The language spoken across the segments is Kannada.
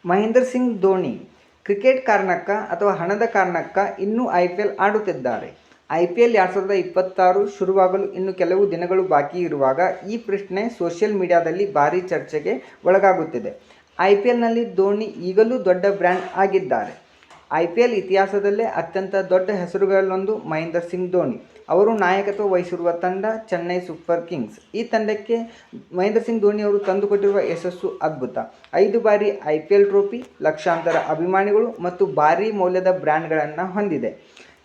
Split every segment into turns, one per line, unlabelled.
ಮಹೇಂದ್ರ ಸಿಂಗ್ ಧೋನಿ ಕ್ರಿಕೆಟ್ ಕಾರಣಕ್ಕ ಅಥವಾ ಹಣದ ಕಾರಣಕ್ಕ ಇನ್ನೂ IPL ಆಡುತ್ತಿದ್ದಾರೆ. IPL 2026 ಶುರುವಾಗಲು ಇನ್ನು ಕೆಲವು ದಿನಗಳು ಬಾಕಿ ಇರುವಾಗ ಈ ಪ್ರಶ್ನೆ ಸೋಷಿಯಲ್ ಮೀಡಿಯಾದಲ್ಲಿ ಭಾರೀ ಚರ್ಚೆಗೆ ಒಳಗಾಗುತ್ತಿದೆ. IPLನಲ್ಲಿ ಧೋನಿ ಈಗಲೂ ದೊಡ್ಡ ಬ್ರ್ಯಾಂಡ್ ಆಗಿದ್ದಾರೆ. IPL ಇತಿಹಾಸದಲ್ಲೇ ಅತ್ಯಂತ ದೊಡ್ಡ ಹೆಸರುಗಳಲ್ಲೊಂದು ಮಹೇಂದ್ರ ಸಿಂಗ್ ಧೋನಿ. ಅವರು ನಾಯಕತ್ವ ವಹಿಸಿರುವ ತಂಡ ಚೆನ್ನೈ ಸೂಪರ್ ಕಿಂಗ್ಸ್. ಈ ತಂಡಕ್ಕೆ ಮಹೇಂದ್ರ ಸಿಂಗ್ ಧೋನಿ ಅವರು ತಂದುಕೊಟ್ಟಿರುವ ಯಶಸ್ಸು ಅದ್ಭುತ. 5 ಬಾರಿ IPL ಟ್ರೋಫಿ, ಲಕ್ಷಾಂತರ ಅಭಿಮಾನಿಗಳು ಮತ್ತು ಭಾರೀ ಮೌಲ್ಯದ ಬ್ರ್ಯಾಂಡ್ಗಳನ್ನು ಹೊಂದಿದೆ.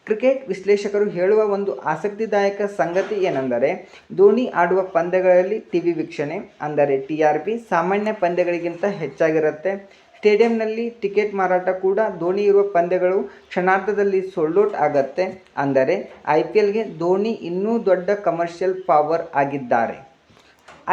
ಕ್ರಿಕೆಟ್ ವಿಶ್ಲೇಷಕರು ಹೇಳುವ ಒಂದು ಆಸಕ್ತಿದಾಯಕ ಸಂಗತಿ ಏನೆಂದರೆ, ಧೋನಿ ಆಡುವ ಪಂದ್ಯಗಳಲ್ಲಿ ಟಿವಿ ವೀಕ್ಷಣೆ ಅಂದರೆ TRP ಸಾಮಾನ್ಯ ಪಂದ್ಯಗಳಿಗಿಂತ ಹೆಚ್ಚಾಗಿರುತ್ತೆ. ಸ್ಟೇಡಿಯಂನಲ್ಲಿ ಟಿಕೆಟ್ ಮಾರಾಟ ಕೂಡ ಧೋನಿ ಇರುವ ಪಂದ್ಯಗಳು ಕ್ಷಣಾರ್ಧದಲ್ಲಿ ಸೋಲ್ಡ್ ಔಟ್ ಆಗತ್ತೆ. ಅಂದರೆ IPLಗೆ ಧೋನಿ ಇನ್ನೂ ದೊಡ್ಡ ಕಮರ್ಷಿಯಲ್ ಪವರ್ ಆಗಿದ್ದಾರೆ.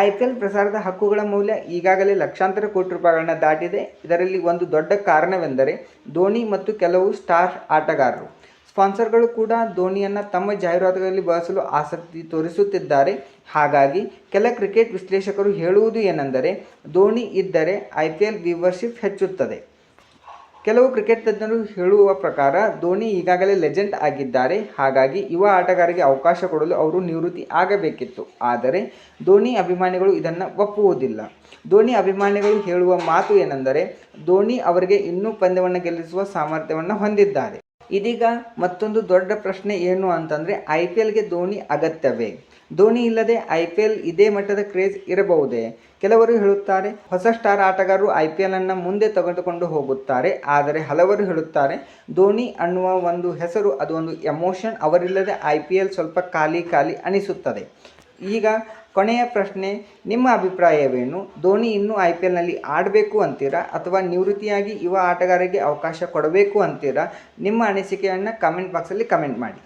IPL ಪ್ರಸಾರದ ಹಕ್ಕುಗಳ ಮೌಲ್ಯ ಈಗಾಗಲೇ ಲಕ್ಷಾಂತರ ಕೋಟಿ ರೂಪಾಯಿಗಳನ್ನು ದಾಟಿದೆ. ಇದರಲ್ಲಿ ಒಂದು ದೊಡ್ಡ ಕಾರಣವೆಂದರೆ ಧೋನಿ ಮತ್ತು ಕೆಲವು ಸ್ಟಾರ್ ಆಟಗಾರರು. ಸ್ಪಾನ್ಸರ್ಗಳು ಕೂಡ ಧೋನಿಯನ್ನು ತಮ್ಮ ಜಾಹೀರಾತುಗಳಲ್ಲಿ ಬಳಸಲು ಆಸಕ್ತಿ ತೋರಿಸುತ್ತಿದ್ದಾರೆ. ಹಾಗಾಗಿ ಕೆಲ ಕ್ರಿಕೆಟ್ ವಿಶ್ಲೇಷಕರು ಹೇಳುವುದು ಏನೆಂದರೆ, ಧೋನಿ ಇದ್ದರೆ IPL ವ್ಯೂವರ್ಶಿಪ್ ಹೆಚ್ಚುತ್ತದೆ. ಕೆಲವು ಕ್ರಿಕೆಟ್ ತಜ್ಞರು ಹೇಳುವ ಪ್ರಕಾರ ಧೋನಿ ಈಗಾಗಲೇ ಲೆಜೆಂಡ್ ಆಗಿದ್ದಾರೆ. ಹಾಗಾಗಿ ಯುವ ಆಟಗಾರರಿಗೆ ಅವಕಾಶ ಕೊಡಲು ಅವರು ನಿವೃತ್ತಿ ಆಗಬೇಕಿತ್ತು. ಆದರೆ ಧೋನಿ ಅಭಿಮಾನಿಗಳು ಇದನ್ನು ಒಪ್ಪುವುದಿಲ್ಲ. ಧೋನಿ ಅಭಿಮಾನಿಗಳು ಹೇಳುವ ಮಾತು ಏನೆಂದರೆ, ಧೋನಿ ಅವರಿಗೆ ಇನ್ನೂ ಪಂದ್ಯವನ್ನು ಗೆಲ್ಲಿಸುವ ಸಾಮರ್ಥ್ಯವನ್ನು ಹೊಂದಿದ್ದಾರೆ. ಇದೀಗ ಮತ್ತೊಂದು ದೊಡ್ಡ ಪ್ರಶ್ನೆ ಏನು ಅಂತಂದರೆ, IPLಗೆ ಧೋನಿ ಅಗತ್ಯವೇ? ಧೋನಿ ಇಲ್ಲದೆ IPL ಇದೇ ಮಟ್ಟದ ಕ್ರೇಜ್ ಇರಬಹುದೇ? ಕೆಲವರು ಹೇಳುತ್ತಾರೆ, ಹೊಸ ಸ್ಟಾರ್ ಆಟಗಾರರು IPLನ್ನು ಮುಂದೆ ತೆಗೆದುಕೊಂಡು ಹೋಗುತ್ತಾರೆ. ಆದರೆ ಹಲವರು ಹೇಳುತ್ತಾರೆ, ಧೋನಿ ಅನ್ನುವ ಒಂದು ಹೆಸರು, ಅದು ಒಂದು ಎಮೋಷನ್. ಅವರಿಲ್ಲದೆ IPL ಸ್ವಲ್ಪ ಖಾಲಿ ಅನಿಸುತ್ತದೆ. ಈಗ ಕೊನೆಯ ಪ್ರಶ್ನೆ, ನಿಮ್ಮ ಅಭಿಪ್ರಾಯವೇನು? ಧೋನಿ ಇನ್ನೂ IPLನಲ್ಲಿ ಆಡಬೇಕು ಅಂತೀರಾ ಅಥವಾ ನಿವೃತ್ತಿಯಾಗಿ ಯುವ ಆಟಗಾರರಿಗೆ ಅವಕಾಶ ಕೊಡಬೇಕು ಅಂತೀರಾ? ನಿಮ್ಮ ಅನಿಸಿಕೆಯನ್ನು ಕಮೆಂಟ್ ಬಾಕ್ಸಲ್ಲಿ ಕಮೆಂಟ್ ಮಾಡಿ.